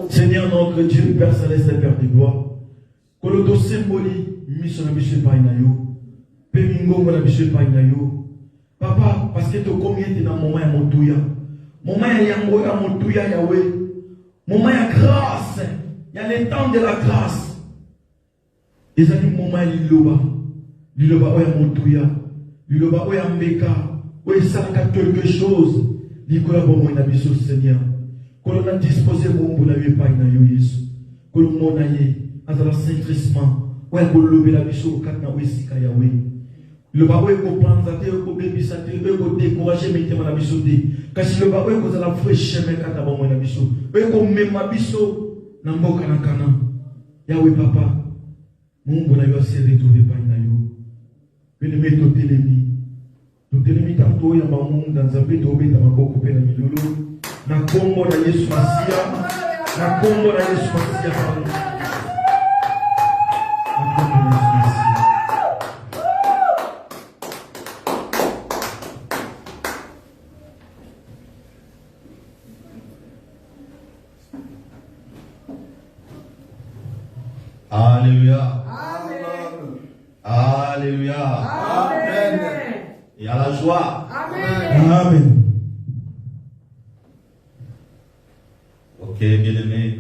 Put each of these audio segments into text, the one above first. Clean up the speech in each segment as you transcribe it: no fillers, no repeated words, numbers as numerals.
Seigneur notre Dieu, Père Céleste et Père de gloire, que le dossier symbolique, mission de Monsieur Painayo, Pémingo de Monsieur Painayo, Papa, parce que tu combien tu dans le moment de Montouya, moment de Yango à Montouya Yahweh, moment de grâce, il y a le temps de la grâce. Et ça dit moment de l'Iloba, Oya Montouya, l'Iloba, Oya Mbeka, Oya Saraka quelque chose, Nicolas Bomo et Nabiso Seigneur. Que l'on a disposé mon bon avis par Yesu. Que l'on a eu à la Saint-Christmas. Ouais, que l'on a eu la bicho au Katna Wesika Yahweh. Le baoué qu'on prend la terre, qu'on bébé sa terre, qu'on décourage, mais t'es la bicho dé. Car si le baoué qu'on a la fraîche, mais quand t'as bon la bicho. Ouais, qu'on met ma bicho, n'ambo kanakana. Yahweh papa. Mon bon avis aussi retrouvé par Nayo. Une méthode télémi. Nous télémi tantôt, il y a un monde dans un peu d'obé, dans ma coco pénami lolo. Na Congo na Yesu Masia, na Congo na Yesu Masia, na Congo na Yesu Masia. Alléluia. Amen. Alléluia. Amen. Et à la joie. Amen. Amen. Ok, bien-aimés,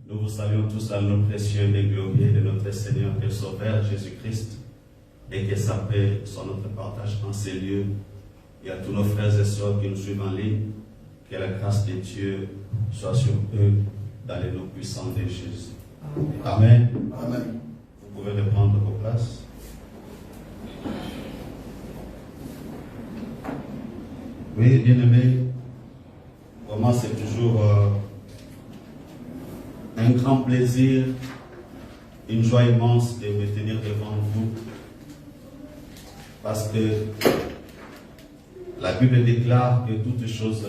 nous vous saluons tous dans le nom précieux et glorieux de notre Seigneur et Sauveur Jésus-Christ, et que sa paix soit notre partage en ces lieux, et à tous nos frères et sœurs qui nous suivent en ligne, que la grâce de Dieu soit sur eux dans les noms puissants de Jésus. Amen. Amen. Vous pouvez reprendre vos places. Oui, bien-aimés, vraiment c'est toujours un grand plaisir, une joie immense de me tenir devant vous, parce que la Bible déclare que toutes choses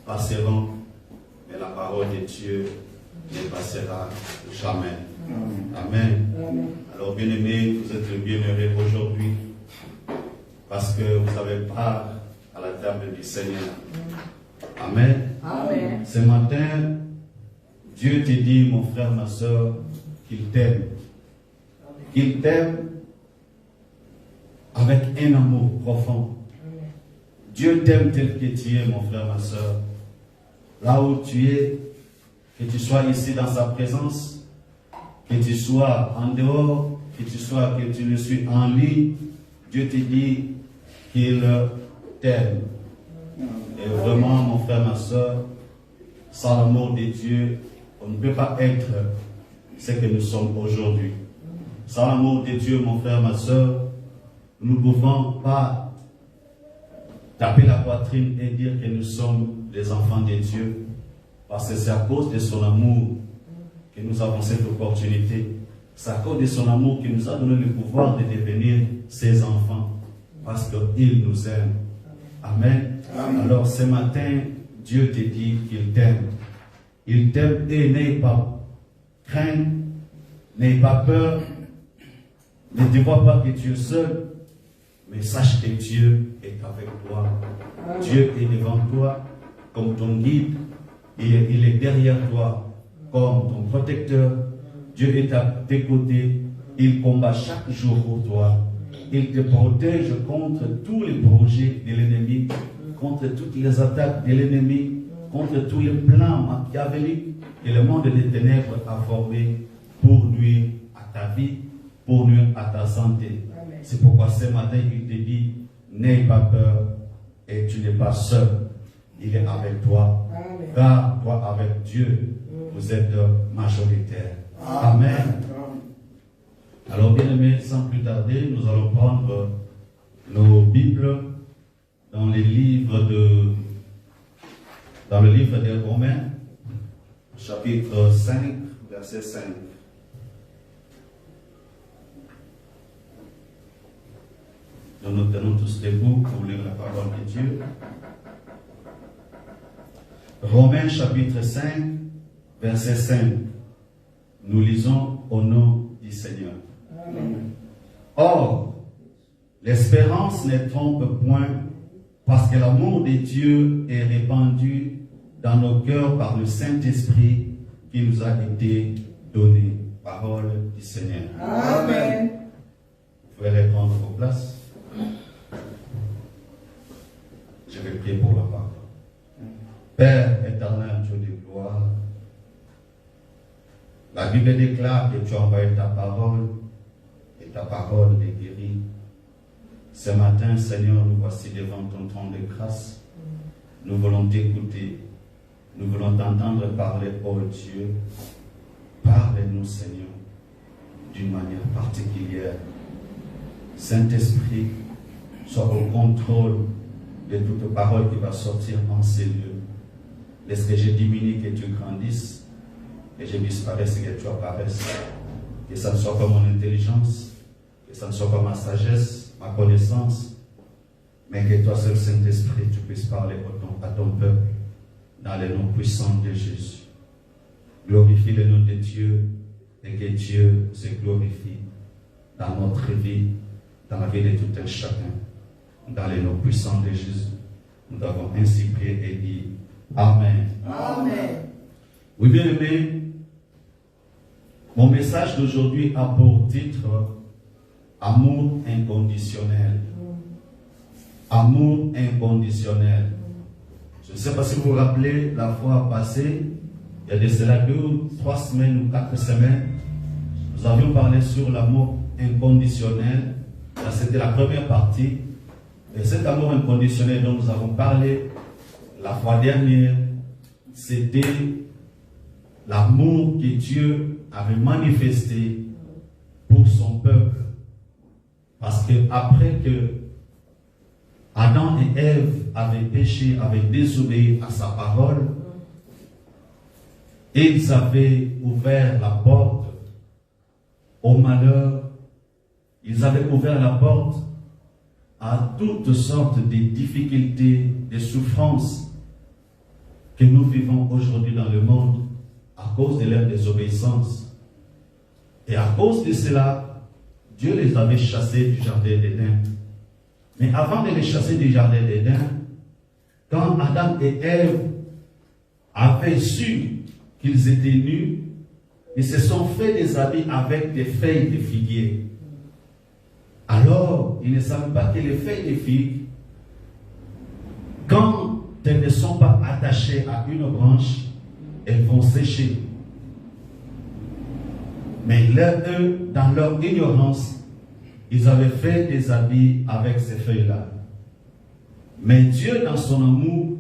passeront, mais la parole de Dieu ne passera jamais. Amen. Amen. Alors bien-aimés, vous êtes bienheureux aujourd'hui, parce que vous avez part à la table du Seigneur. Amen. Amen. Ce matin, Dieu te dit, mon frère, ma soeur, qu'il t'aime. Qu'il t'aime avec un amour profond. Amen. Dieu t'aime tel que tu es, mon frère, ma soeur. Là où tu es, que tu sois ici dans sa présence, que tu sois en dehors, que tu le suis en ligne, Dieu te dit qu'il t'aime. Et vraiment, mon frère, ma soeur, sans l'amour de Dieu, on ne peut pas être ce que nous sommes aujourd'hui. Sans l'amour de Dieu, mon frère, ma soeur, nous ne pouvons pas taper la poitrine et dire que nous sommes les enfants de Dieu. Parce que c'est à cause de son amour que nous avons cette opportunité. C'est à cause de son amour qu'il nous a donné le pouvoir de devenir ses enfants. Parce qu'il nous aime. Amen. Amen. Alors ce matin, Dieu te dit qu'il t'aime. Il t'aime et n'aie pas crainte, n'aie pas peur. Ne te vois pas que tu es seul, mais sache que Dieu est avec toi. Amen. Dieu est devant toi comme ton guide et il est derrière toi comme ton protecteur. Dieu est à tes côtés. Il combat chaque jour pour toi. Il te protège contre tous les projets de l'ennemi, contre toutes les attaques de l'ennemi, contre tous les plans machiavéliques que le monde des ténèbres a formés pour nuire à ta vie, pour nuire à ta santé. C'est pourquoi ce matin, il te dit, n'aie pas peur et tu n'es pas seul. Il est avec toi. Car toi, avec Dieu, vous êtes majoritaire. Amen. Alors, bien aimés, sans plus tarder, nous allons prendre nos Bibles dans le livre des Romains, chapitre 5, verset 5. Nous nous tenons tous debout pour lire la parole de Dieu. Romains, chapitre 5, verset 5. Nous lisons au nom du Seigneur. Amen. Or, l'espérance ne trompe point, parce que l'amour de Dieu est répandu dans nos cœurs par le Saint-Esprit qui nous a été donné. Parole du Seigneur. Amen. Vous pouvez reprendre vos places. Je vais prier pour la parole. Père éternel, Dieu de gloire, la Bible déclare que tu as envoyé ta parole et ta parole les guérit. Ce matin, Seigneur, nous voici devant ton trône de grâce. Nous voulons t'écouter. Nous voulons t'entendre parler, ô Dieu. Parle-nous, Seigneur, d'une manière particulière. Saint-Esprit, sois au contrôle de toute parole qui va sortir en ces lieux. Laisse que je diminue, que tu grandisses, que je disparaisse et que tu apparaisses. Que ça ne soit pas mon intelligence, que ça ne soit pas ma sagesse, ma connaissance, mais que toi seul, Saint-Esprit, tu puisses parler à ton peuple dans le nom puissant de Jésus. Glorifie le nom de Dieu et que Dieu se glorifie dans notre vie, dans la vie de tout un chacun. Dans le nom puissant de Jésus, nous avons ainsi prié et dit Amen. Amen. Oui, bien aimé, mon message d'aujourd'hui a pour titre Amour inconditionnel. Amour inconditionnel. Je ne sais pas si vous vous rappelez, la fois passée, il y a de cela 2 ou 3 semaines ou 4 semaines, nous avions parlé sur l'amour inconditionnel. C'était la première partie. Et cet amour inconditionnel dont nous avons parlé la fois dernière, c'était l'amour que Dieu avait manifesté pour son peuple. Parce que après que Adam et Ève avaient péché, avaient désobéi à sa parole, ils avaient ouvert la porte au malheur, ils avaient ouvert la porte à toutes sortes de difficultés, de souffrances que nous vivons aujourd'hui dans le monde à cause de leur désobéissance. Et à cause de cela, Dieu les avait chassés du jardin d'Éden. Mais avant de les chasser du jardin d'Éden, quand Adam et Ève avaient su qu'ils étaient nus, ils se sont fait des habits avec des feuilles de figuier. Alors, ils ne savent pas que les feuilles de figue, quand elles ne sont pas attachées à une branche, elles vont sécher. Mais eux, dans leur ignorance, ils avaient fait des habits avec ces feuilles-là. Mais Dieu, dans son amour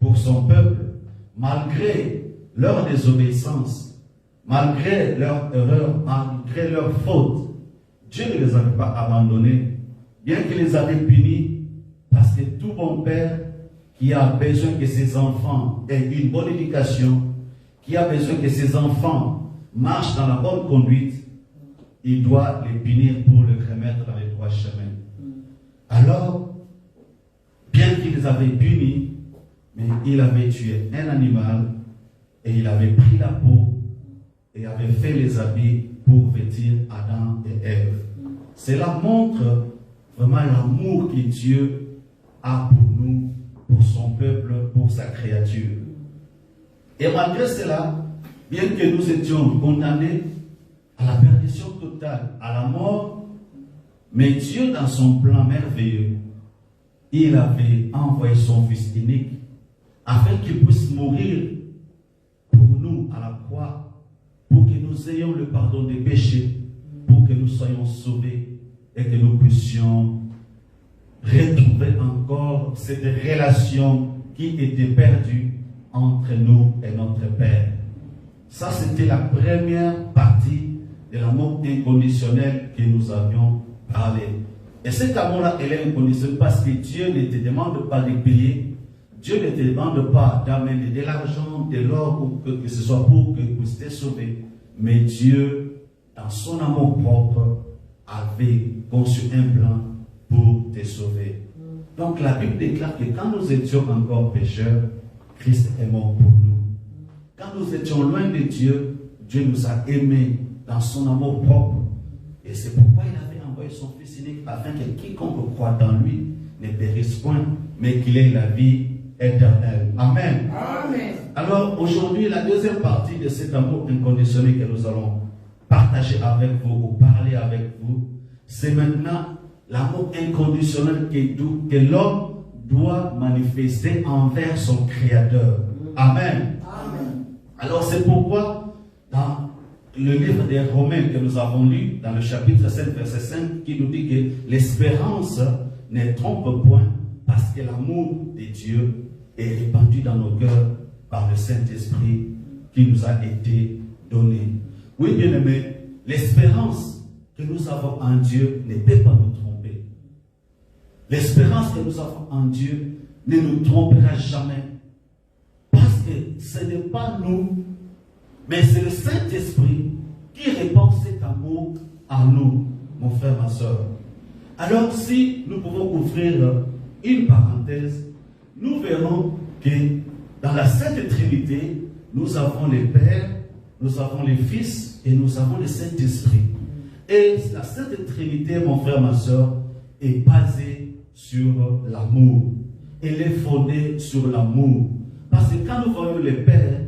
pour son peuple, malgré leur désobéissance, malgré leur erreur, malgré leur faute, Dieu ne les avait pas abandonnés, bien qu'il les avait punis, parce que tout bon père qui a besoin que ses enfants aient une bonne éducation, qui a besoin que ses enfants marchent dans la bonne conduite, il doit les punir pour les remettre dans les droits chemins. Alors, bien qu'il les avait punis, mais il avait tué un animal et il avait pris la peau et avait fait les habits pour vêtir Adam et Ève. Cela montre vraiment l'amour que Dieu a pour nous, pour son peuple, pour sa créature. Et malgré cela, bien que nous étions condamnés à la perdition totale, à la mort, mais Dieu, dans son plan merveilleux, il avait envoyé son Fils unique afin qu'il puisse mourir pour nous à la croix, pour que nous ayons le pardon des péchés, pour que nous soyons sauvés et que nous puissions retrouver encore cette relation qui était perdue entre nous et notre Père. Ça, c'était la première partie de l'amour inconditionnel que nous avions parlé. Et cet amour-là, il est inconditionnel parce que Dieu ne te demande pas de payer. Dieu ne te demande pas d'amener de l'argent, de l'or, ou que ce soit pour que tu puisses te sauver. Mais Dieu, dans son amour propre, avait conçu un plan pour te sauver. Donc la Bible déclare que quand nous étions encore pécheurs, Christ est mort pour nous. Quand nous étions loin de Dieu, Dieu nous a aimés dans son amour propre. Et c'est pourquoi il avait envoyé son Fils unique afin que quiconque croit dans lui ne périsse point, mais qu'il ait la vie éternelle. Amen. Amen. Alors aujourd'hui, la deuxième partie de cet amour inconditionnel que nous allons partager avec vous ou parler avec vous, c'est maintenant l'amour inconditionnel que l'homme doit manifester envers son Créateur. Amen. Amen. Alors c'est pourquoi dans le livre des Romains que nous avons lu, dans le chapitre 7, verset 5, qui nous dit que l'espérance ne trompe point parce que l'amour de Dieu est répandu dans nos cœurs par le Saint-Esprit qui nous a été donné. Oui, bien-aimés, l'espérance que nous avons en Dieu ne peut pas nous tromper. L'espérance que nous avons en Dieu ne nous trompera jamais. Parce que ce n'est pas nous, mais c'est le Saint-Esprit qui répand cet amour en nous, mon frère, ma soeur. Alors, si nous pouvons ouvrir une parenthèse, nous verrons que dans la Sainte Trinité, nous avons le Père, nous avons le Fils et nous avons le Saint-Esprit. Et la Sainte Trinité, mon frère, ma soeur, est basée sur l'amour. Elle est fondée sur l'amour. Parce que quand nous voyons le Père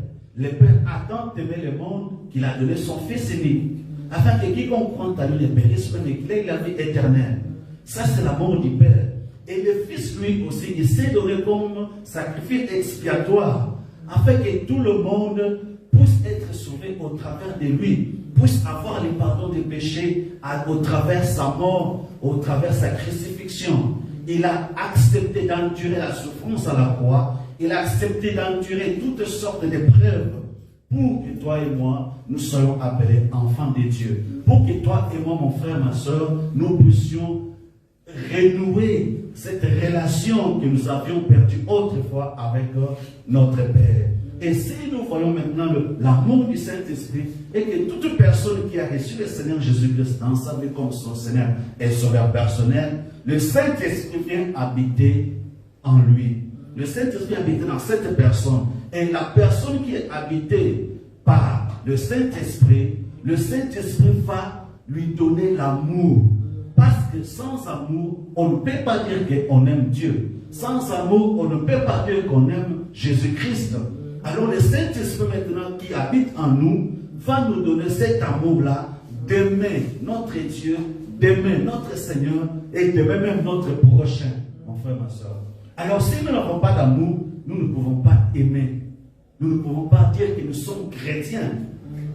a tant aimé le monde qu'il a donné son Fils unique, afin que quiconque croit à lui ne périsse, mais qu'il ait la vie éternelle. Ça, c'est l'amour du Père. Et le Fils, lui aussi, il s'est donné comme sacrifice expiatoire, afin que tout le monde puisse être sauvé au travers de lui, puisse avoir le pardon des péchés au travers de sa mort, au travers de sa crucifixion. Il a accepté d'endurer la souffrance à la croix. Il a accepté d'endurer toutes sortes d'épreuves pour que toi et moi, nous soyons appelés enfants de Dieu. Pour que toi et moi, mon frère, ma soeur, nous puissions renouer cette relation que nous avions perdue autrefois avec notre Père. Et si nous voyons maintenant l'amour du Saint-Esprit et que toute personne qui a reçu le Seigneur Jésus-Christ dans sa vie comme son Seigneur et sauveur personnel, le Saint-Esprit vient habiter en lui. Le Saint-Esprit habite dans cette personne. Et la personne qui est habitée par le Saint-Esprit va lui donner l'amour. Parce que sans amour, on ne peut pas dire qu'on aime Dieu. Sans amour, on ne peut pas dire qu'on aime Jésus-Christ. Alors le Saint-Esprit maintenant qui habite en nous va nous donner cet amour-là d'aimer notre Dieu, d'aimer notre Seigneur et d'aimer même notre prochain, mon frère, ma soeur. Alors si nous n'avons pas d'amour, nous ne pouvons pas aimer. Nous ne pouvons pas dire que nous sommes chrétiens.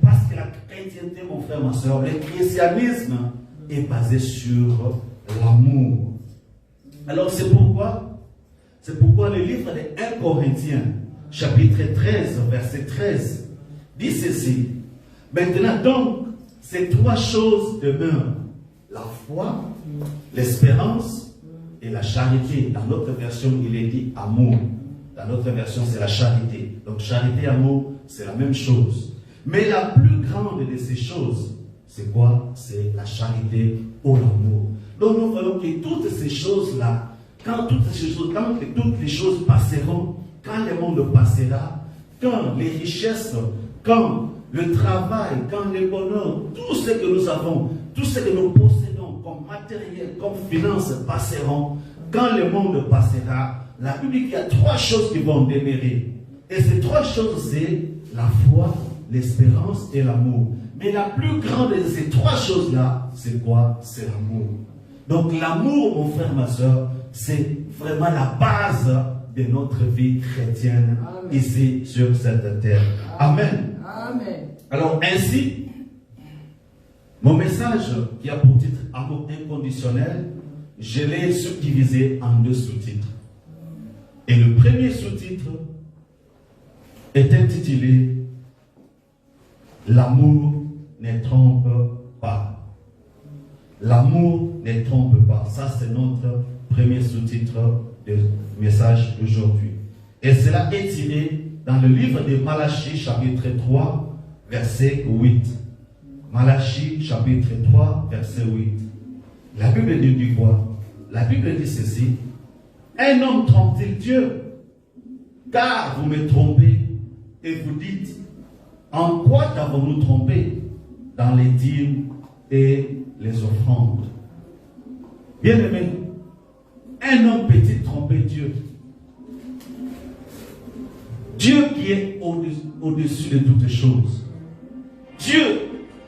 Parce que la chrétienté, mon frère, ma soeur, le christianisme est basé sur l'amour. Alors c'est pourquoi le livre de 1 Corinthiens, chapitre 13, verset 13, dit ceci. Maintenant donc, ces trois choses demeurent. La foi, l'espérance et la charité. Dans notre version, il est dit amour. Dans notre version, c'est la charité. Donc charité et amour, c'est la même chose. Mais la plus grande de ces choses, c'est quoi? C'est la charité ou l'amour. Donc nous voyons que toutes ces choses-là, quand toutes les choses passeront, quand le monde passera, quand les richesses, quand le travail, quand le bonheur, tout ce que nous avons, tout ce que nous possédons comme matériel, comme finances passeront, quand le monde passera, la Bible dit qu'il y a trois choses qui vont demeurer. Et ces trois choses, c'est la foi, l'espérance et l'amour. Mais la plus grande de ces trois choses-là, c'est quoi? C'est l'amour. Donc l'amour, mon frère, ma soeur, c'est vraiment la base de notre vie chrétienne. Amen. Ici sur cette terre. Amen. Amen. Alors ainsi, mon message qui a pour titre Amour inconditionnel, je l'ai subdivisé en deux sous-titres. Et le premier sous-titre est intitulé L'amour ne trompe pas. L'amour ne trompe pas. Ça, c'est notre premier sous-titre du message d'aujourd'hui. Et cela est tiré dans le livre de Malachie, chapitre 3, verset 8. Malachie, chapitre 3, verset 8. La Bible dit quoi? La Bible dit ceci. Un homme trompe-t-il Dieu? Car vous me trompez et vous dites, en quoi t'avons-nous trompé? Dans les dîmes et les offrandes. Bien aimé, un homme peut-il tromper Dieu? Dieu qui est au-dessus de toutes choses. Dieu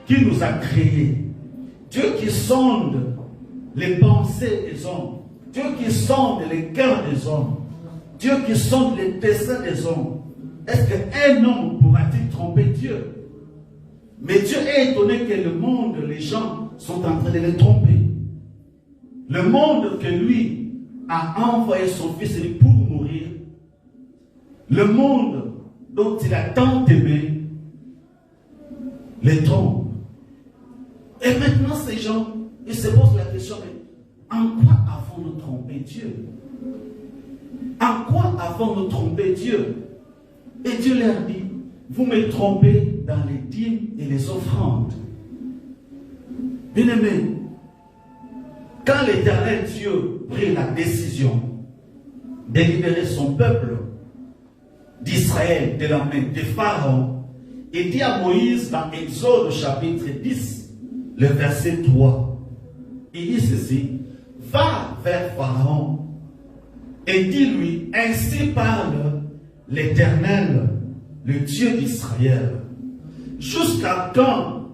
qui nous a créés. Dieu qui sonde les pensées des hommes. Dieu qui sonde les cœurs des hommes. Dieu qui sonde les desseins des hommes. Est-ce qu'un homme pourra-t-il tromper Dieu? Mais Dieu est étonné que le monde, les gens sont en train de les tromper. Le monde que lui a envoyé son fils pour mourir, le monde dont il a tant aimé, les trompe. Et maintenant ces gens, ils se posent la question, mais en quoi avons-nous trompé Dieu? En quoi avons-nous trompé Dieu? Et Dieu leur dit, vous me trompez dans les dîmes et les offrandes. Bien-aimés, quand l'Éternel Dieu prit la décision de libérer son peuple d'Israël de la main de Pharaon, il dit à Moïse dans Exode chapitre 10, le verset 3, il dit ceci, va vers Pharaon et dis-lui, ainsi parle l'Éternel, le Dieu d'Israël. Jusqu'à quand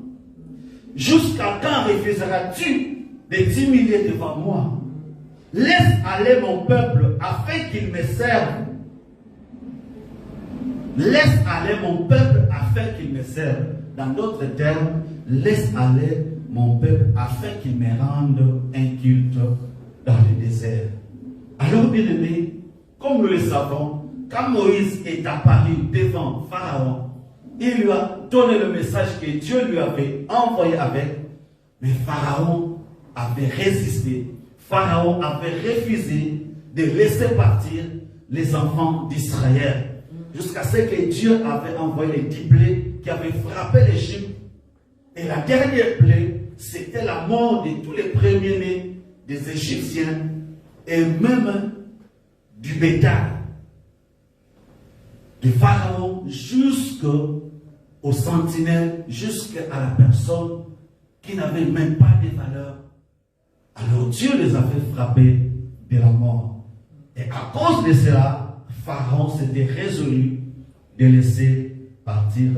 refuseras-tu de t'humilier devant moi? Laisse aller mon peuple afin qu'il me serve. Laisse aller mon peuple afin qu'il me serve. Dans d'autres termes, laisse aller mon peuple afin qu'il me rende un culte dans le désert. Alors, bien aimé, comme nous le savons, quand Moïse est apparu devant Pharaon, il lui a donné le message que Dieu lui avait envoyé avec, mais Pharaon avait résisté. Pharaon avait refusé de laisser partir les enfants d'Israël, jusqu'à ce que Dieu avait envoyé les 10 plaies qui avaient frappé l'Égypte. Et la dernière plaie, c'était la mort de tous les premiers-nés des Égyptiens et même du bétail. De Pharaon jusqu'aux sentinelles, jusqu'à la personne qui n'avait même pas de valeur. Alors Dieu les avait frappés de la mort. Et à cause de cela, Pharaon s'était résolu de laisser partir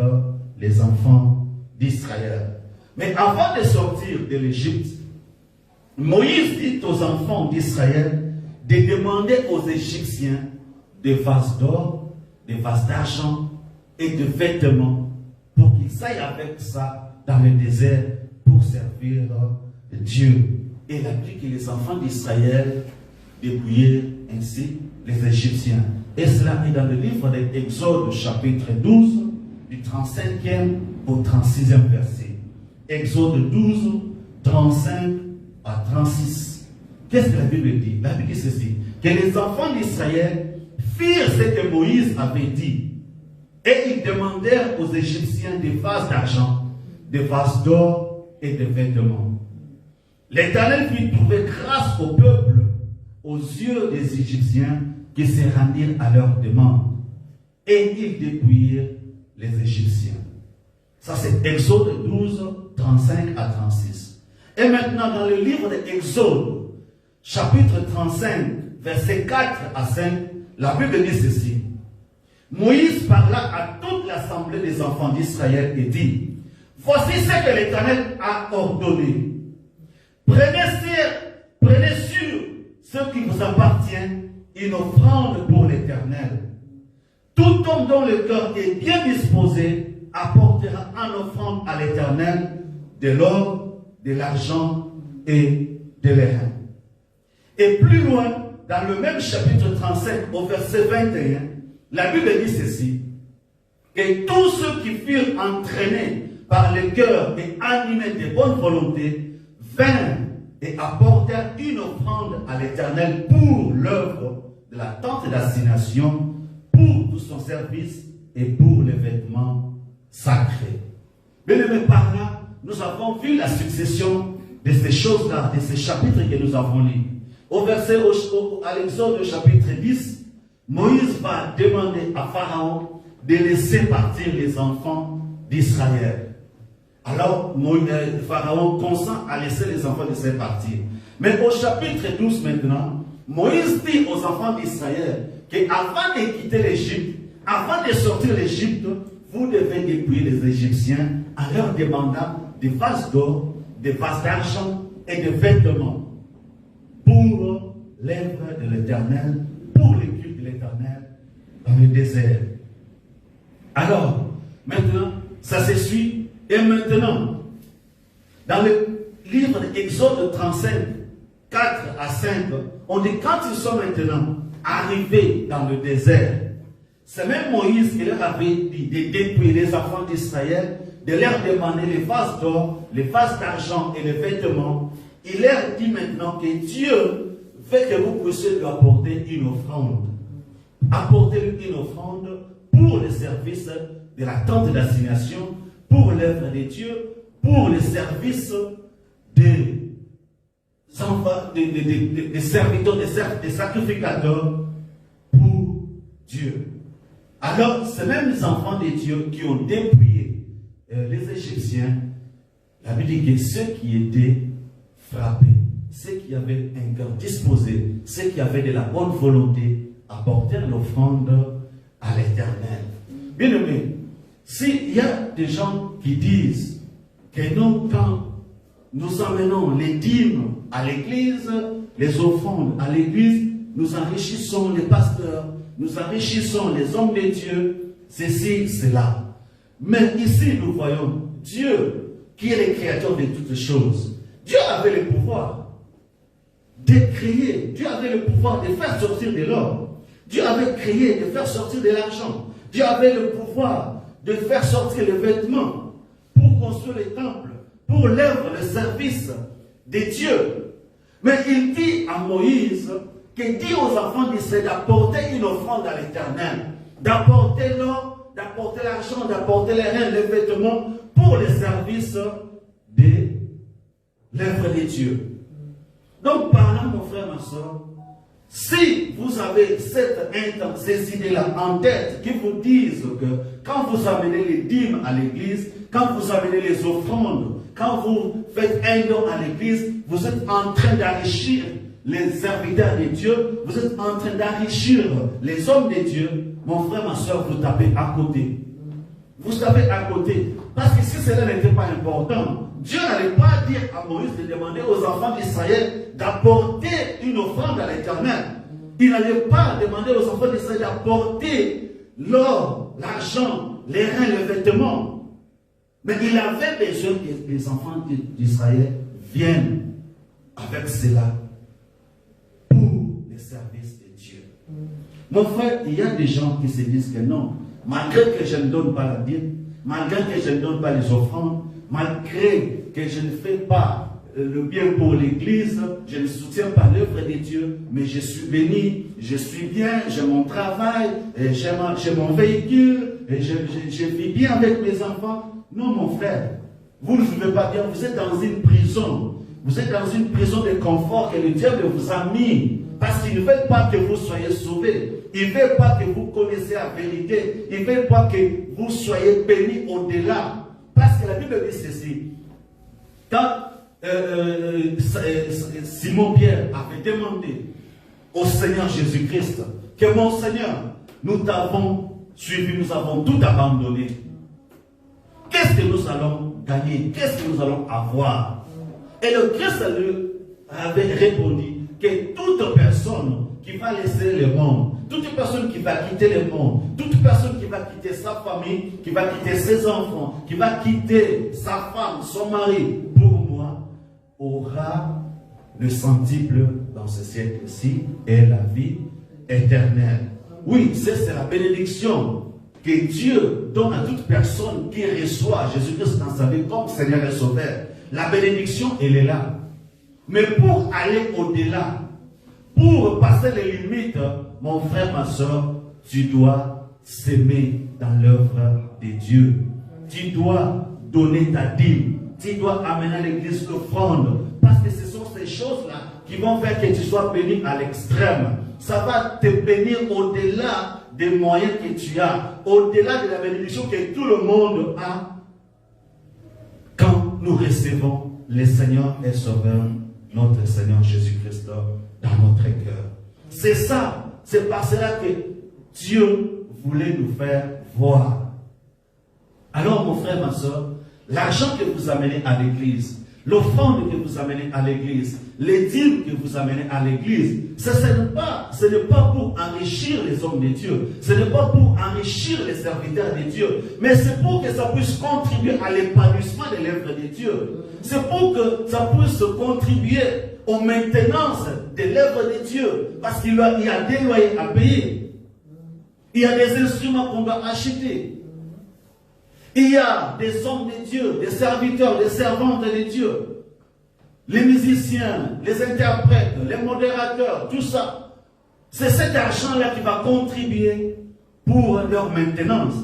les enfants d'Israël. Mais avant de sortir de l'Égypte, Moïse dit aux enfants d'Israël de demander aux Égyptiens des vases d'or, des vases d'argent et de vêtements pour qu'ils aillent avec ça dans le désert pour servir Dieu. Et il a dit que les enfants d'Israël dépouillaient ainsi les Égyptiens. Et cela est dans le livre de Exode chapitre 12 du 35e au 36e verset. Exode 12, 35 à 36. Qu'est-ce que la Bible dit? La Bible dit ceci, que les enfants d'Israël firent ce que Moïse avait dit. Et ils demandèrent aux Égyptiens des vases d'argent, des vases d'or et des vêtements. L'Éternel fit trouver grâce au peuple aux yeux des Égyptiens qui se rendirent à leur demande. Et ils dépouillèrent les Égyptiens. Ça c'est Exode 12, 35 à 36. Et maintenant dans le livre d'Exode, chapitre 35, versets 4 à 5, la Bible dit ceci. Moïse parla à toute l'assemblée des enfants d'Israël et dit, voici ce que l'Éternel a ordonné. Prenez sur ce qui vous appartient une offrande pour l'Éternel. Tout homme dont le cœur est bien disposé apportera en offrande à l'Éternel de l'or, de l'argent et de l'airain. Et plus loin, dans le même chapitre 35, au verset 21, la Bible dit ceci, que tous ceux qui furent entraînés par le cœur et animés de bonne volonté vinrent et apportèrent une offrande à l'Éternel pour l'œuvre de la tente d'assignation, pour tout son service et pour les vêtements sacrés. Bien-aimés, par là, nous avons vu la succession de ces choses-là, de ces chapitres que nous avons lus. Au verset, à l'Exode chapitre 10, Moïse va demander à Pharaon de laisser partir les enfants d'Israël. Alors, Pharaon consent à laisser les enfants d'Israël partir. Mais au chapitre 12 maintenant, Moïse dit aux enfants d'Israël qu'avant de quitter l'Égypte, avant de sortir l'Égypte, vous devez dépouiller les Égyptiens en leur demandant des vases d'or, des vases d'argent et des vêtements pour l'œuvre de l'Éternel, pour le culte de l'Éternel dans le désert. Alors, maintenant, ça se suit. Et maintenant, dans le livre d'Exode 35, 4 à 5, on dit quand ils sont maintenant arrivés dans le désert, c'est même Moïse qui leur avait dit de dépouiller les enfants d'Israël, de leur demander les vases d'or, les vases d'argent et les vêtements. Il leur dit maintenant que Dieu veut que vous puissiez lui apporter une offrande. Apporter une offrande pour le service de la tente d'assignation, pour l'œuvre de Dieu, pour le service des serviteurs, des sacrificateurs pour Dieu. Alors, c'est même les enfants de Dieu qui ont dépouillé les Égyptiens. La Bible dit que ceux qui étaient frappés, ceux qui avaient un cœur disposé, ceux qui avaient de la bonne volonté, apportèrent l'offrande à l'Éternel. Bien aimé, s'il y a des gens qui disent que nous, quand nous emmenons les dîmes à l'église, les offrandes à l'église, nous enrichissons les pasteurs, nous enrichissons les hommes de Dieu, ceci, cela. Mais ici, nous voyons Dieu, qui est le créateur de toutes choses. Dieu avait le pouvoir de créer, Dieu avait le pouvoir de faire sortir de l'or. Dieu avait créé de faire sortir de l'argent. Dieu avait le pouvoir de faire sortir les vêtements pour construire les temples, pour l'œuvre, le service de Dieu. Mais il dit à Moïse qu'il dit aux enfants d'Israël d'apporter une offrande à l'Éternel, d'apporter l'or, d'apporter l'argent, d'apporter les reins, les vêtements pour le service de l'œuvre de Dieu. Donc, parlant, mon frère, ma soeur, si vous avez ces idées-là en tête qui vous disent que quand vous amenez les dîmes à l'église, quand vous amenez les offrandes, quand vous faites un don à l'église, vous êtes en train d'enrichir les serviteurs de Dieu, vous êtes en train d'enrichir les hommes de Dieu, mon frère, ma soeur, vous tapez à côté. Vous tapez à côté. Parce que si cela n'était pas important, Dieu n'allait pas dire à Moïse de demander aux enfants d'Israël d'apporter une offrande à l'Éternel. Il n'allait pas demander aux enfants d'Israël d'apporter l'or, l'argent, les reins, les vêtements. Mais il avait besoin que les enfants d'Israël viennent avec cela pour le service de Dieu. Mon frère, il y a des gens qui se disent que non, malgré que je ne donne pas la dîme, malgré que je ne donne pas les offrandes, malgré que je ne fais pas le bien pour l'église, je ne soutiens pas l'œuvre de Dieu, mais je suis béni, je suis bien, j'ai mon travail, j'ai mon véhicule, et je vis bien avec mes enfants. Non, mon frère, vous ne vivez pas bien, vous êtes dans une prison. Vous êtes dans une prison de confort que le diable vous a mis. Parce qu'il ne veut pas que vous soyez sauvés. Il ne veut pas que vous connaissiez la vérité. Il ne veut pas que vous soyez bénis au-delà. Parce que la Bible dit ceci. Quand Simon-Pierre avait demandé au Seigneur Jésus-Christ que mon Seigneur, nous t'avons suivi, nous avons tout abandonné. Qu'est-ce que nous allons gagner? Qu'est-ce que nous allons avoir? Et le Christ lui avait répondu que toute personne qui va laisser le monde, toute personne qui va quitter le monde, toute personne qui va quitter sa famille, qui va quitter ses enfants, qui va quitter sa femme, son mari, pour moi, aura le centuple dans ce siècle-ci et la vie éternelle. Oui, c'est la bénédiction que Dieu donne à toute personne qui reçoit Jésus-Christ dans sa vie comme Seigneur et Sauveur. La bénédiction, elle est là. Mais pour aller au-delà, pour passer les limites, mon frère, ma soeur, tu dois s'aimer dans l'œuvre de Dieu. Tu dois donner ta dîme. Tu dois amener à l'église l'offrande. Parce que ce sont ces choses-là qui vont faire que tu sois béni à l'extrême. Ça va te bénir au-delà des moyens que tu as, au-delà de la bénédiction que tout le monde a quand nous recevons le Seigneur et Sauveur, notre Seigneur Jésus-Christ, dans notre cœur. C'est ça, c'est par cela que Dieu voulez nous faire voir. Alors, mon frère, ma soeur, l'argent que vous amenez à l'église, l'offrande que vous amenez à l'église, les dîmes que vous amenez à l'église, ce n'est pas pour enrichir les hommes de Dieu, ce n'est pas pour enrichir les serviteurs de Dieu, mais c'est pour que ça puisse contribuer à l'épanouissement de l'œuvre de Dieu. C'est pour que ça puisse contribuer aux maintenances de l'œuvre de Dieu, parce qu'il y a des loyers à payer, il y a des instruments qu'on doit acheter. Il y a des hommes de Dieu, des serviteurs, des servantes de Dieu, les musiciens, les interprètes, les modérateurs, tout ça. C'est cet argent-là qui va contribuer pour leur maintenance.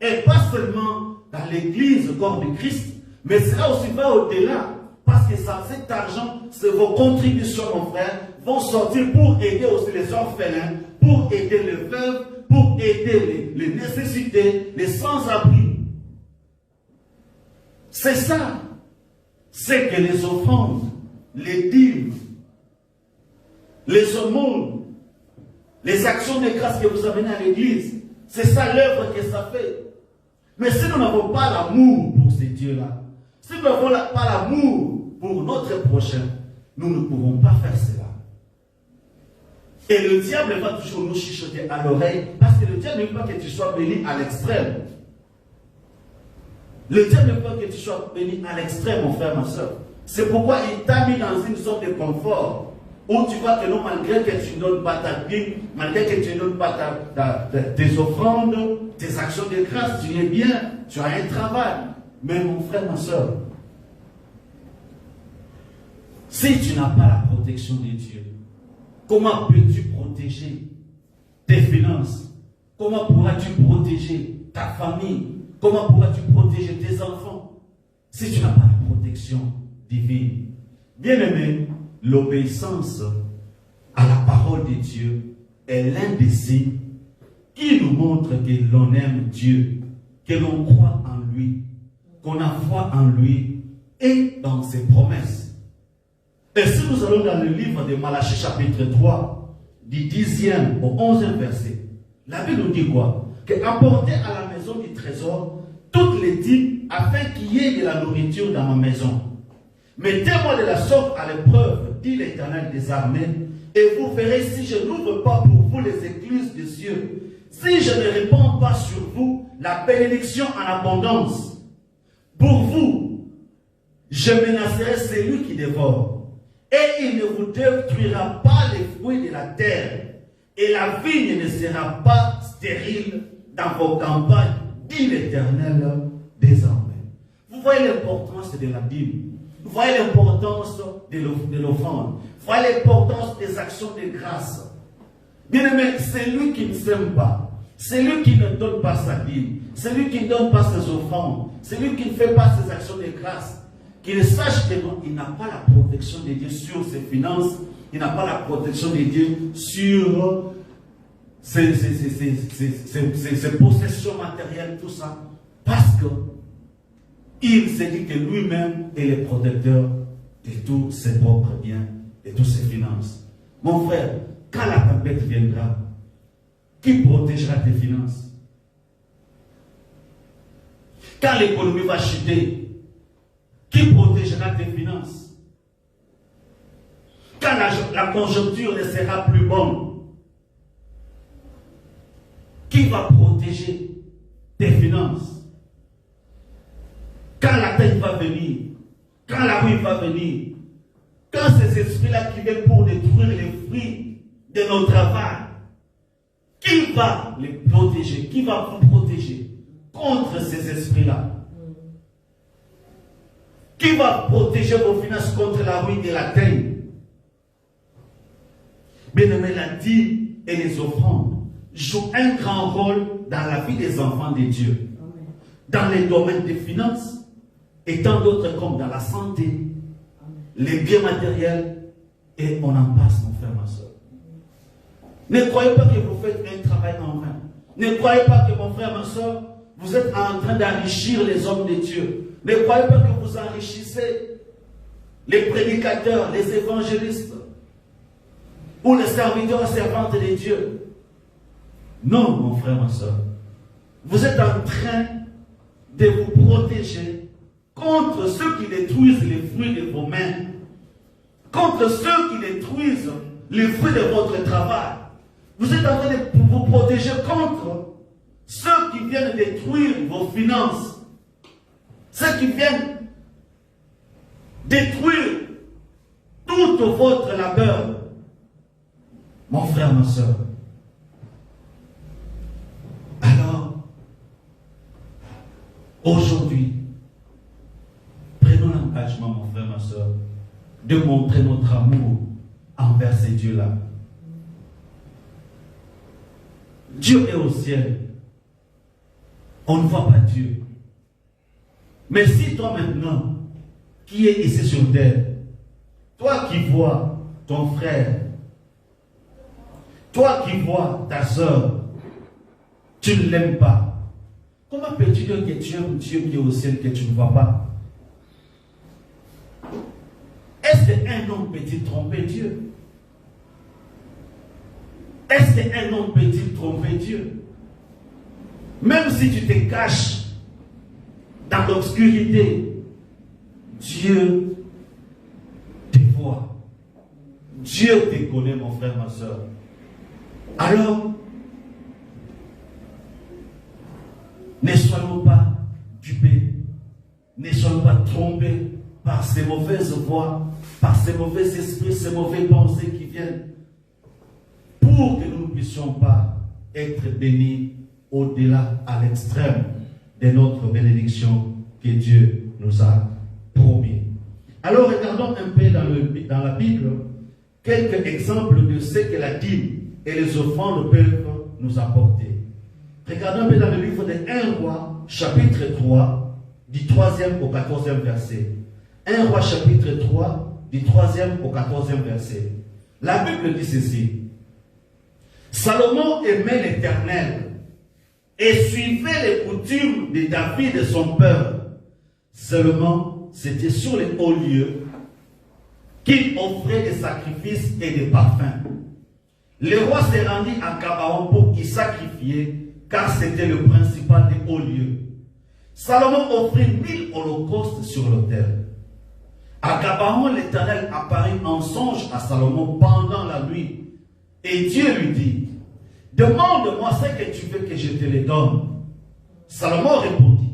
Et pas seulement dans l'église, corps de Christ, mais cela aussi va au-delà. Parce que cet argent, vos contributions, mon frère, vont sortir pour aider aussi les orphelins, pour aider les veuves, pour aider les nécessités, les sans-abri. C'est ça. C'est que les offrandes, les dîmes, les aumônes, les actions de grâce que vous amenez à l'église, c'est ça l'œuvre que ça fait. Mais si nous n'avons pas l'amour pour ces dieux-là, si nous n'avons pas l'amour pour notre prochain, nous ne pouvons pas faire cela. Et le diable va toujours nous chuchoter à l'oreille, parce que le diable ne veut pas que tu sois béni à l'extrême. Le diable ne veut pas que tu sois béni à l'extrême, mon frère, ma soeur. C'est pourquoi il t'a mis dans une zone de confort, où tu vois que non, malgré que tu ne donnes pas ta dîme, malgré que tu ne donnes pas tes offrandes, tes actions de grâce, tu es bien, tu as un travail. Mais mon frère, ma soeur, si tu n'as pas la protection de Dieu, comment peux-tu protéger tes finances? Comment pourras-tu protéger ta famille? Comment pourras-tu protéger tes enfants si tu n'as pas la protection divine? Bien-aimé, l'obéissance à la parole de Dieu est l'un des signes qui nous montre que l'on aime Dieu, que l'on croit en lui, qu'on a foi en lui et dans ses promesses. Et si nous allons dans le livre de Malachie chapitre 3, du 10e au 11e verset, la Bible nous dit quoi? Que apportez à la maison du trésor toutes les dîmes afin qu'il y ait de la nourriture dans ma maison. Mettez-moi de la sorte à l'épreuve, dit l'Éternel des armées, et vous verrez si je n'ouvre pas pour vous les écluses des cieux, si je ne répands pas sur vous la bénédiction en abondance. Pour vous, je menacerai celui qui dévore, et il ne vous détruira pas les fruits de la terre, et la vigne ne sera pas stérile dans vos campagnes, dit l'Éternel des armées. Vous voyez l'importance de la Bible. Vous voyez l'importance de l'offrande. Vous voyez l'importance des actions de grâce. Bien-aimé, c'est lui qui ne s'aime pas. C'est lui qui ne donne pas sa Bible. C'est lui qui ne donne pas ses offrandes. C'est lui qui ne fait pas ses actions de grâce. Qu'il sache que non, il n'a pas la protection de Dieu sur ses finances. Il n'a pas la protection de Dieu sur ses possessions matérielles, tout ça. Parce que il s'est dit que lui-même est le protecteur de tous ses propres biens, de toutes ses finances. Mon frère, quand la tempête viendra, qui protégera tes finances? Quand l'économie va chuter, qui protégera tes finances? Quand la conjoncture ne sera plus bonne, qui va protéger tes finances? Quand la tête va venir, quand la ruine va venir, quand ces esprits-là qui viennent pour détruire les fruits de notre travail, qui va les protéger? Qui va vous protéger contre ces esprits-là? Qui va protéger vos finances contre la ruine et la tête? Bien-aimé, la dîme et les offrandes jouent un grand rôle dans la vie des enfants de Dieu. Dans les domaines des finances, et tant d'autres comme dans la santé, les biens matériels, et on en passe, mon frère, ma soeur. Ne croyez pas que vous faites un travail en vain. Ne croyez pas que, mon frère, ma soeur, vous êtes en train d'enrichir les hommes de Dieu. Ne croyez pas que vous enrichissez les prédicateurs, les évangélistes, ou les serviteurs et servantes de Dieu. Non, mon frère, ma soeur. Vous êtes en train de vous protéger contre ceux qui détruisent les fruits de vos mains, contre ceux qui détruisent les fruits de votre travail. Vous êtes en train de vous protéger contre ceux qui viennent détruire vos finances, ceux qui viennent détruire tout votre labeur. Mon frère, ma soeur. Alors, aujourd'hui, prenons l'engagement, mon frère, ma soeur, de montrer notre amour envers ces dieux-là. Dieu est au ciel. On ne voit pas Dieu. Mais si toi maintenant, qui es ici sur terre, toi qui vois ton frère, toi qui vois ta soeur, tu ne l'aimes pas, comment peux-tu dire que tu aimes Dieu qui est au ciel que tu ne vois pas? Est-ce qu'un homme peut-il tromper Dieu? Est-ce qu'un homme peut-il tromper Dieu? Même si tu te caches dans l'obscurité, Dieu te voit. Dieu te connaît, mon frère, ma soeur. Alors, ne soyons pas dupés, ne soyons pas trompés par ces mauvaises voix, par ces mauvais esprits, ces mauvaises pensées qui viennent, pour que nous ne puissions pas être bénis au-delà, à l'extrême de notre bénédiction que Dieu nous a promis. Alors regardons un peu dans la Bible quelques exemples de ce que la dîme et les offrandes peuvent nous apporter. Regardons un peu dans le livre de 1 Roi, chapitre 3, du 3e au 14e verset. 1 Roi, chapitre 3, du 3e au 14e verset. La Bible dit ceci. Salomon aimait l'Éternel et suivait les coutumes de David et son père. Seulement, c'était sur les hauts lieux qu'il offrait des sacrifices et des parfums. Le roi s'est rendu à Gabaon pour y sacrifier, car c'était le principal des hauts lieux. Salomon offrit 1000 holocaustes sur l'autel. À Gabaon, l'Éternel apparut en songe à Salomon pendant la nuit. Et Dieu lui dit, demande-moi ce que tu veux que je te le donne. Salomon répondit,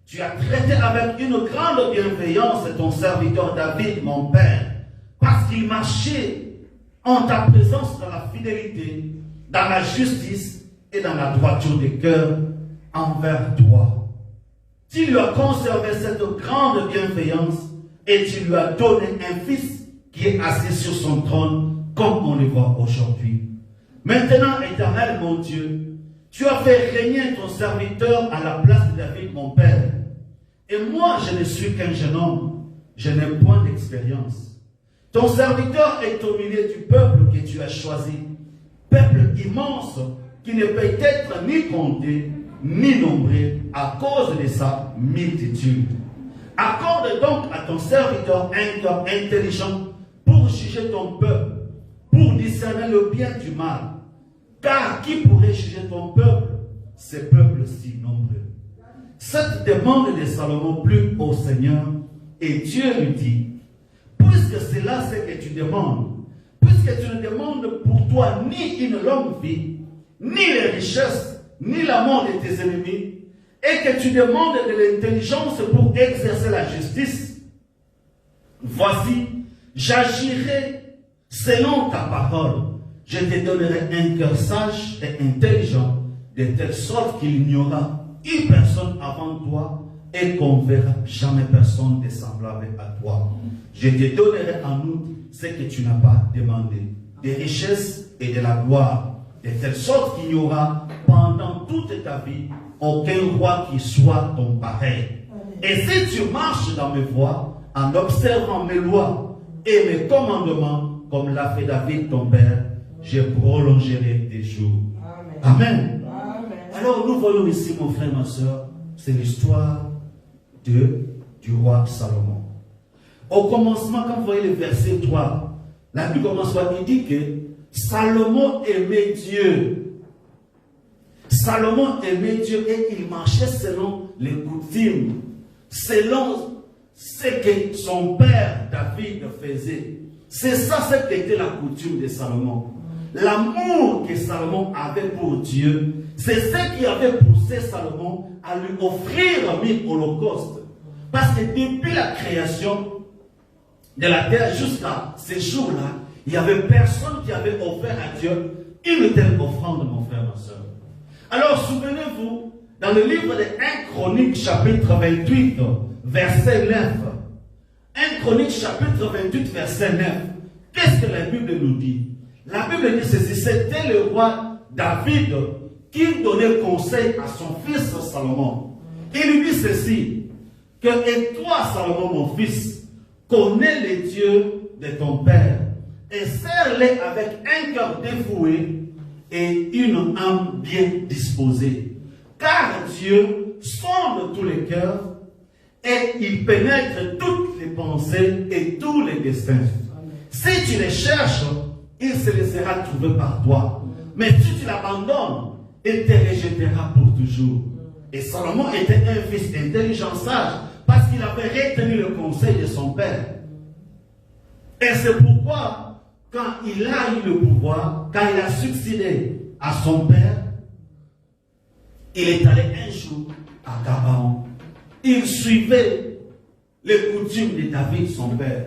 tu as traité avec une grande bienveillance ton serviteur David, mon père, parce qu'il marchait en ta présence dans la fidélité, dans la justice et dans la droiture de cœur envers toi. Tu lui as conservé cette grande bienveillance et tu lui as donné un fils qui est assis sur son trône, comme on le voit aujourd'hui. Maintenant, Éternel, mon Dieu, tu as fait régner ton serviteur à la place de David, mon père. Et moi, je ne suis qu'un jeune homme, je n'ai point d'expérience. Ton serviteur est au milieu du peuple que tu as choisi, peuple immense qui ne peut être ni compté, ni nombré à cause de sa multitude. Accorde donc à ton serviteur un cœur intelligent pour juger ton peuple, pour discerner le bien du mal. Car qui pourrait juger ton peuple, ce peuple si nombreux? Cette demande de Salomon plut au Seigneur, et Dieu lui dit, puisque c'est là ce que tu demandes, puisque tu ne demandes pour toi ni une longue vie, ni les richesses, ni la mort de tes ennemis, et que tu demandes de l'intelligence pour exercer la justice, voici, j'agirai selon ta parole. Je te donnerai un cœur sage et intelligent, de telle sorte qu'il n'y aura une personne avant toi et qu'on ne verra jamais personne de semblable à toi. Je te donnerai en outre ce que tu n'as pas demandé, des richesses et de la gloire, de telle sorte qu'il n'y aura pendant toute ta vie aucun roi qui soit ton pareil. Et si tu marches dans mes voies, en observant mes lois et mes commandements, comme l'a fait David ton père, je prolongerai tes jours. Amen. Amen. Alors nous voyons ici, mon frère, ma soeur, c'est l'histoire du roi Salomon. Au commencement, quand vous voyez le verset 3, la Bible commence par dire que Salomon aimait Dieu. Salomon aimait Dieu et il marchait selon les coutumes, selon ce que son père David faisait. C'est ça ce qu'était la coutume de Salomon. L'amour que Salomon avait pour Dieu, c'est ce qui avait poussé Salomon à lui offrir un holocauste. Parce que depuis la création de la terre jusqu'à ces jours-là, il n'y avait personne qui avait offert à Dieu une telle offrande, mon frère, ma soeur. Alors, souvenez-vous, dans le livre de 1 Chronique, chapitre 28, verset 9. 1 Chronique, chapitre 28, verset 9. Qu'est-ce que la Bible nous dit? La Bible dit ceci, c'était le roi David qui donnait conseil à son fils Salomon. Il lui dit ceci, que et toi, Salomon, mon fils, connais les dieux de ton père et sers-les avec un cœur dévoué et une âme bien disposée. Car Dieu sonde tous les cœurs et il pénètre toutes les pensées et tous les destins. Si tu les cherches, il se laissera trouver par toi. Mais si tu l'abandonnes, il te rejettera pour toujours. Et Salomon était un fils intelligent, sage, parce qu'il avait retenu le conseil de son père. Et c'est pourquoi, quand il a eu le pouvoir, quand il a succédé à son père, il est allé un jour à Gabaon. Il suivait les coutumes de David, son père.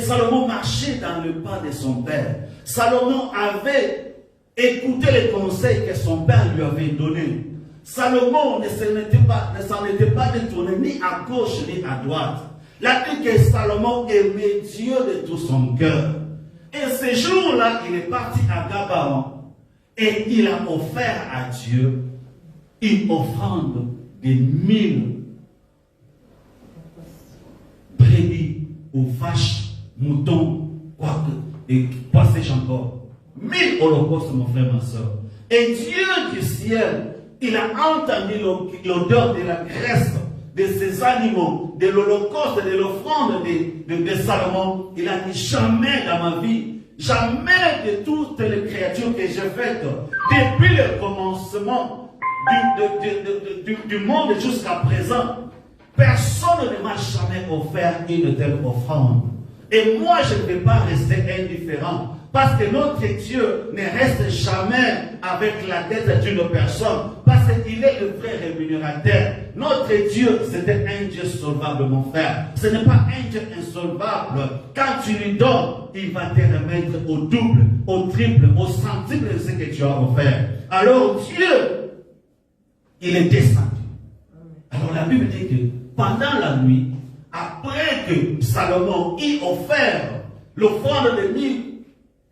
Salomon marchait dans le pas de son père. Salomon avait écouté les conseils que son père lui avait donnés. Salomon ne s'en était pas détourné ni à gauche ni à droite. La dit que Salomon aimait Dieu de tout son cœur. Et ce jour-là, il est parti à Gabaon et il a offert à Dieu une offrande de 1000 brebis ou vaches, moutons, quoi sais-je encore. 1000 holocaustes, mon frère, ma soeur. Et Dieu du ciel, il a entendu l'odeur de la graisse de ces animaux, de l'holocauste, de l'offrande de Salomon. Il a dit, jamais dans ma vie, jamais de toutes les créatures que j'ai faites, depuis le commencement du monde jusqu'à présent, personne ne m'a jamais offert une telle offrande. Et moi, je ne vais pas rester indifférent. Parce que notre Dieu ne reste jamais avec la tête d'une personne. Parce qu'il est le vrai rémunérateur. Notre Dieu, c'était un Dieu solvable, mon frère. Ce n'est pas un Dieu insolvable. Quand tu lui donnes, il va te remettre au double, au triple, au centuple de ce que tu as offert. Alors Dieu, il est descendu. Alors la Bible dit que pendant la nuit, après que Salomon y offert l'offrande de 1000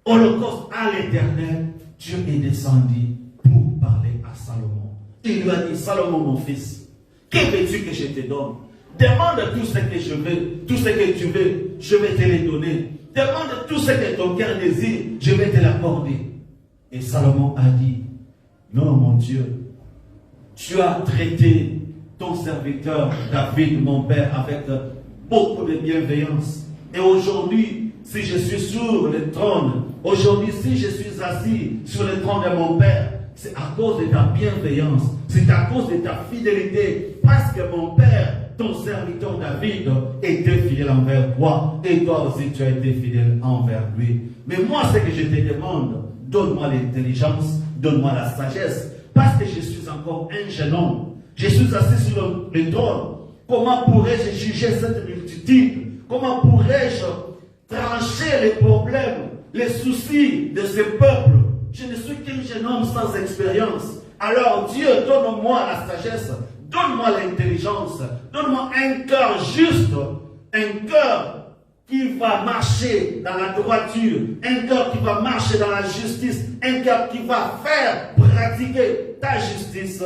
holocaustes à l'Éternel, Dieu est descendu pour parler à Salomon. Il lui a dit, Salomon mon fils, que veux-tu que je te donne? Demande tout ce que je veux, tout ce que tu veux, je vais te le donner. Demande tout ce que ton cœur désire, je vais te l'accorder. Et Salomon a dit, non mon Dieu, tu as traité ton serviteur David, mon père, avec beaucoup de bienveillance. Et aujourd'hui, si je suis sur le trône, aujourd'hui, si je suis assis sur le trône de mon père, c'est à cause de ta bienveillance, c'est à cause de ta fidélité, parce que mon père, ton serviteur David, était fidèle envers toi, et toi aussi tu as été fidèle envers lui. Mais moi, ce que je te demande, donne-moi l'intelligence, donne-moi la sagesse, parce que je suis encore un jeune homme. Je suis assis sur le trône. Comment pourrais-je juger cette multitude? Comment pourrais-je trancher les problèmes, les soucis de ce peuple? Je ne suis qu'un jeune homme sans expérience. Alors Dieu, donne-moi la sagesse, donne-moi l'intelligence, donne-moi un cœur juste, un cœur qui va marcher dans la droiture, un cœur qui va marcher dans la justice, un cœur qui va faire pratiquer ta justice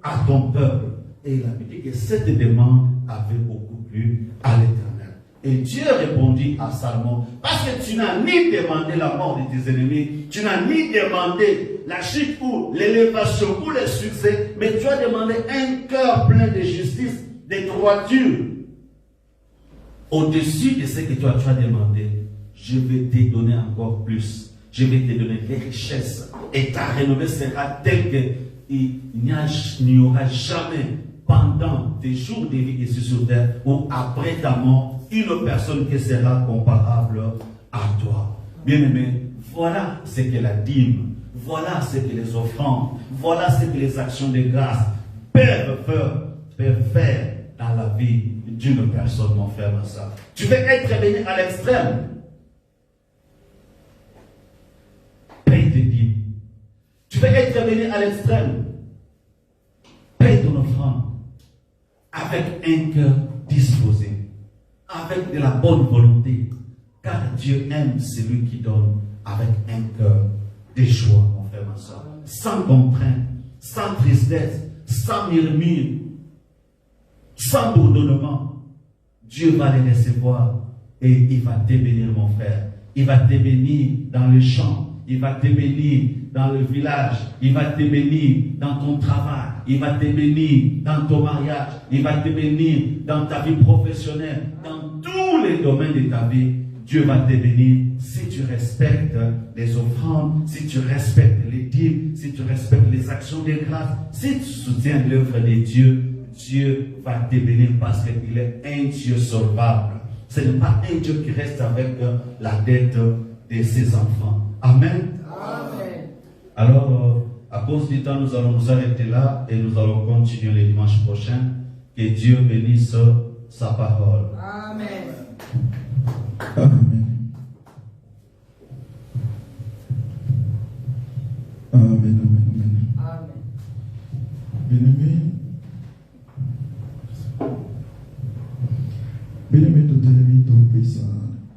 à ton peuple. Et il a dit que cette demande avait beaucoup plu à l'Éternel. Et Dieu répondit à Salomon, parce que tu n'as ni demandé la mort de tes ennemis, tu n'as ni demandé la chute ou l'élévation ou le succès, mais tu as demandé un cœur plein de justice, de droiture. Au-dessus de ce que toi tu as demandé, je vais te donner encore plus. Je vais te donner des richesses. Et ta renommée sera telle que il n'y aura jamais, pendant tes jours de vie ici sur terre, ou après ta mort, une personne qui sera comparable à toi. Bien-aimé, voilà ce que la dîme, voilà ce que les offrandes, voilà ce que les actions de grâce peuvent faire dans la vie d'une personne, mon frère, ma soeur. Tu veux être béni à l'extrême. Paye tes dîmes. Tu veux être béni à l'extrême. Paye ton offrande avec un cœur disposé, avec de la bonne volonté, car Dieu aime celui qui donne avec un cœur de joie, mon frère, ma soeur, sans contrainte, sans tristesse, sans murmure, sans bourdonnement. Dieu va les recevoir et il va te bénir, mon frère. Il va te bénir dans le champ, il va te bénir dans le village, il va te bénir dans ton travail, il va te bénir dans ton mariage, il va te bénir dans ta vie professionnelle, dans tous les domaines de ta vie. Dieu va te bénir si tu respectes les offrandes, si tu respectes les dîmes, si tu respectes les actions de grâce, si tu soutiens l'œuvre de Dieu. Dieu va te bénir parce qu'il est un Dieu solvable. Ce n'est pas un Dieu qui reste avec la dette de ses enfants. Amen. Amen. Alors, à cause du temps, nous allons nous arrêter là et nous allons continuer le dimanche prochain. Que Dieu bénisse sa parole. Amen. Amen. Amen, amen, amen. Amen. Bien-aimé, bien-aimé, tout ennemi, ton pays,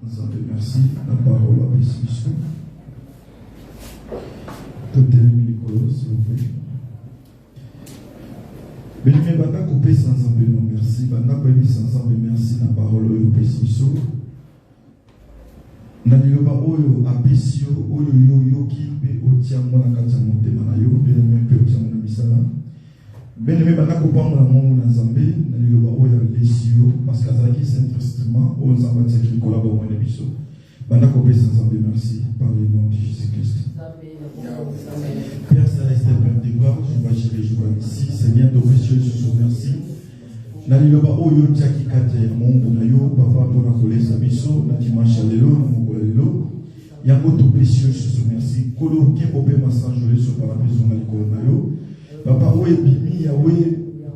nous en merci. La parole à bénédiction. Tout ennemi, Nicolas, s'il vous plaît. Bien-aimé, bana coupé sans embellir, merci. Bana coupé sans embellir, merci. La parole au bénédiction. Naliloba oyo apesio oyo yo kipe otia mwana kati ya motema na yo bien-aimé pe otia mwana misala bien-aimé bana kopambola mongo na Nzambe naliloba oyo lesio parce que azalaki c'est un instrument oyo Nzambe atiaki likolo ya bomoi na biso bana kopesa Nzambe merci par le nom de Jésus-Christ. Père Céleste, Père de gloire, je vais gérer jour ici Seigneur de précieux Jésus merci. Naliloba oyo tiaki kate mongo na yo papa mpona kolesa biso na dimanche lelo na mokolo lelo yango topesi yo lisusu merci kolo nkembo mpe masanjo leso pala mpe zonga likolo na yo papa oyo ebimi yawe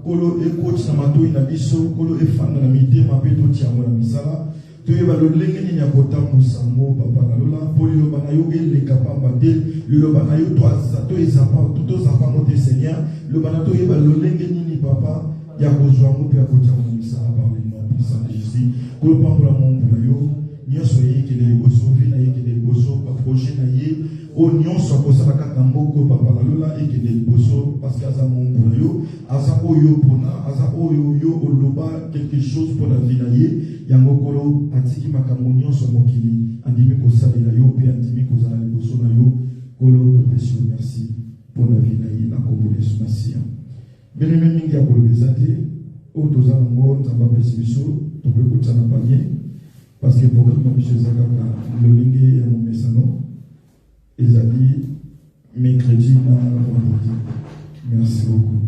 kolo ekoti na matoi na biso kolo efanda na mitema mpe totia yango na misala toyeba lolenge nini ya kotambusa yango papa nalola mpo liloba na yo eleka pamba te liloba na yo tozapa te Seigneur liloba na toyeba lolenge nini papa ya kozwa ngo pe akotia ngo misala par le nom puissant de Jésus kolo pambola mongo na yo nyonso yekele liboso vi na yekele liboso pa projet na ye o nyonso akosala kaka mboko papa nalola ekele liboso parce que aza mongo na yo aza oyo pona aza oyo yo oloba quelque chose pour la vie na ye yango kolo atiki makambo nyonso mokili andimi kosalela yo pe andimi kozala liboso na yo kolo topesi yo merci pour la vie na ye na kombo Yesu Masiya. Bien-aimé mingi ya kolobeza te oyo toza nango Nzambe apesi biso tokoki kotia na panier parce que programme na biso eza kaka lolenge ya momesano ezali mercredi na vendredi. Merci beaucoup.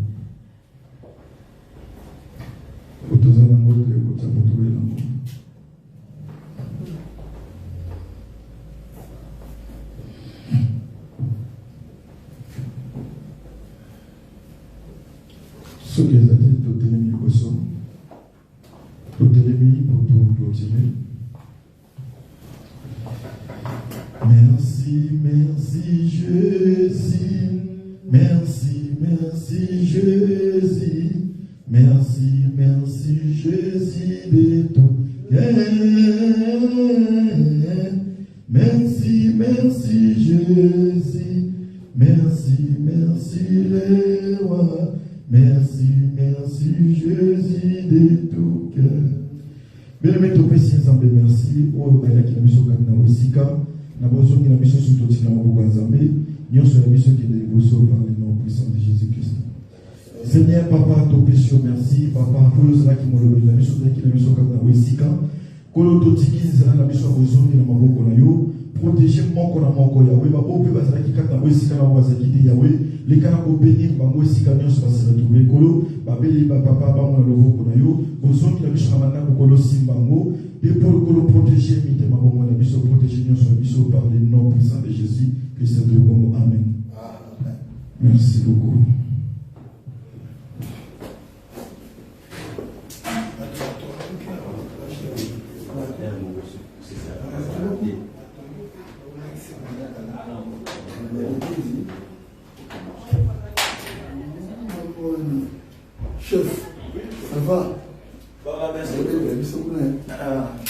Oyo toza nango tokoki kotia botoye nango. Ce que les adultes totelemi liboso, totelemi pour tout clôturer. Merci, merci Jésus, merci, merci Jésus, merci, merci Jésus de ton cœur. Merci, merci Jésus, merci, merci les rois. Merci, merci Jésus de tout cœur. Bien-aimé, topesi Nzambe merci. Oyo ayaki na biso kati na osika na bozongi na biso surtout tina maboko ya Nzambe nyonso ya biso kende liboso par le nom puissant de Jésus-Christ. Seigneur papa topesi merci papa oyo ozalaki molobeli na biso ozalaki na biso kati na osika kolo totiki nzela na biso ya bozongi na maboko na yo protéger moko na moko Yahweh ba ope bazala ki kata bo esika na bazala ki Yahweh les kana ko bénir bango esika nyonso ba se retrouver kolo ba beli ba papa ba mo na loboko na yo bozo ki na biso na manda ko kolo simbango et pour kolo protéger mite ma bongo na biso protéger nyonso biso par le nom puissant de Jésus Christ de bongo amen. Merci beaucoup. Chef, ça va? Merci.